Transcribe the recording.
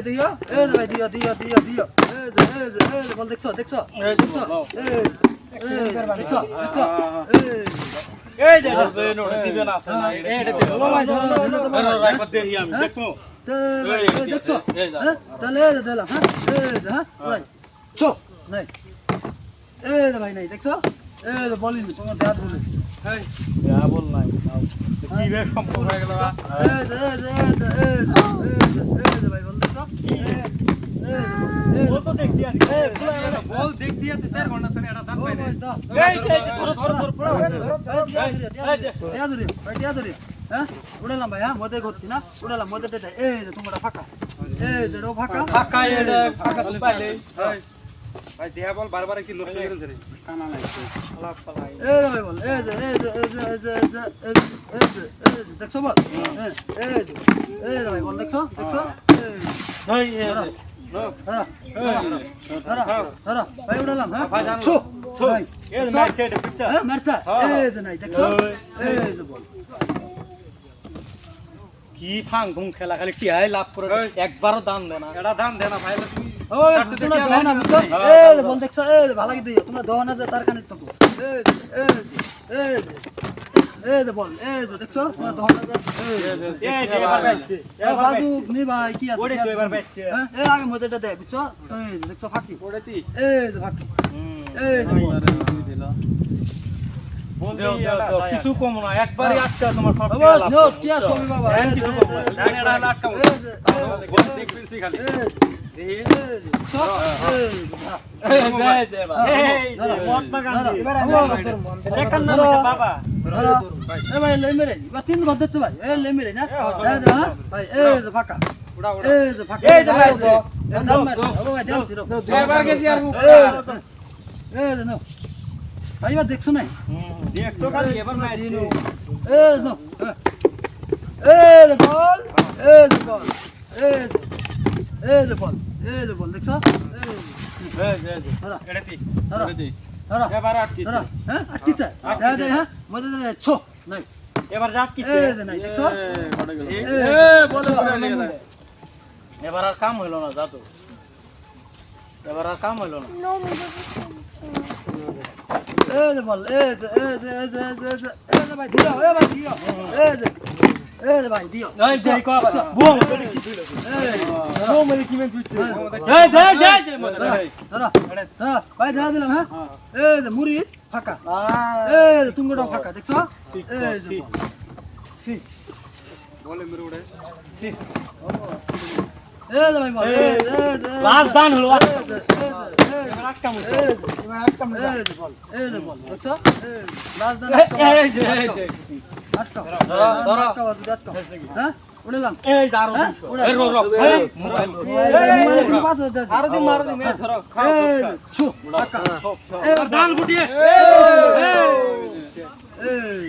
দিও এই যে ভাই দিও দিও দিও দিও এই যে বল দেখছো দেখছো দেখছো এই দেখছো দেখছো এই যে নোট দিবে না আছে না এটা দিবে ও ভাই ধরো ধরো তো ভাই রাইপাত দেই আমি দেখো এই দেখছো হ্যাঁ তাহলে এই যে দিলাম হ্যাঁ এই যে হ্যাঁ ভাই ছো নাই এই যে ভাই নাই দেখছো এই যে বলিনি তোমার দাঁত বলেছি এই যা বল নাই কি বে সম্পূর্ণ হয়ে গেল এই যে ভাই বল দেখছো বল তো দেখ দিয়া বল দেখ দিয়েছে 4 ঘন্টা ধরে এটা দাম পাই না এই ধরো ধরো ধরো হ্যাঁ উড়ালাম ভাই হ্যাঁ মধ্যে করছি না উড়ালাম মধ্যে এই যে তোমরা ফাঁকা এই যে ফাঁকা ফাঁকা এটা ফাঁকা তো পাইলে ভাই দেয়া বল বারবার কি নষ্ট করে গেছে রে কানা নাই আলাপ পালাই এই ভাই বল এই যে দেখছো বল এই ভাই বল দেখছো দেখছো এই এই ধরো ভাই উড়ালাম হ্যাঁ ছো ভাই এই মারছে এটা পিছটা হ্যাঁ মারছা এই যে নাই দেখছো এই যে বল কি ফাং ফুং খেলা খালি কি আই লাভ করে একবারও দান দেয় না এটা দান দেয় না ভাই তুমি ওই তোমরা দাও না বুঝছো এই যে বল দেখছো এই যে ভালো কি দিও তোমরা দাও না যে তার কানে তো এই যে বল এই যে দেখছো তোমরা দাও না যে এই যে এবার বাইছে বাজু নি ভাই কি আছে ওরে তো এবার বাইছে হ্যাঁ এই আগে মধ্যেটা দে বুঝছো তো এই যে দেখছো ফাঁকি ওরেতি এই যে ফাঁকি এই যে বল কিছু কম না একবারই আটকা তোমার সব বাস নো কি আসো বাবা এই যে এটা আটকা বল দেখবি খালি বাবা ভাই লেমেরে এবার 3 ঘন্টা ভাই এই লেমেরে না ভাই এই যে ফাঁকা এই যে ফাঁকা এই যে ভাই দাম মার ও ভাই দাম ছিল এবার গেছি আর এই যে নো ভাই এবার দেখছো না দেখছো খালি এবার নাই এই নো এই যে বল এই যে বল এই যে বল দেখছো এটাতি এবার আটকিছে হ্যাঁ আটকিছে দে হ্যাঁ মধ্যে দে ছো নাই এবার যা কি এই যে নাই দেখছো এবার আর কাম হইলো না যা তো এবার আর কাম হইলো না এই যে বল এই যে ভাই দিও এই ভাই দিও এই যে ভাই দিও এই যে কো বুম এই ও মানে কি মেন তুইছে এই যে দাঁড়া ভাই দাঁড়া দিলাম হ্যাঁ এই যে মুড়ি ফাঁকা এই যে তুঙ্গটা ফাঁকা দেখছো এই যে সি বলে মেরে উড়ে সি এই যে ভাই বল এই লাস্ট দান হলো এবার আটকাম এই যে বল দেখছো লাস্ট দান এই যে আটকাম হ্যাঁ উড়লাম এই দাঁড়ো এই রো এই মোবাইল আরো দিন মারো দিন ধরো ছু টাকা দান গুটিয়ে এই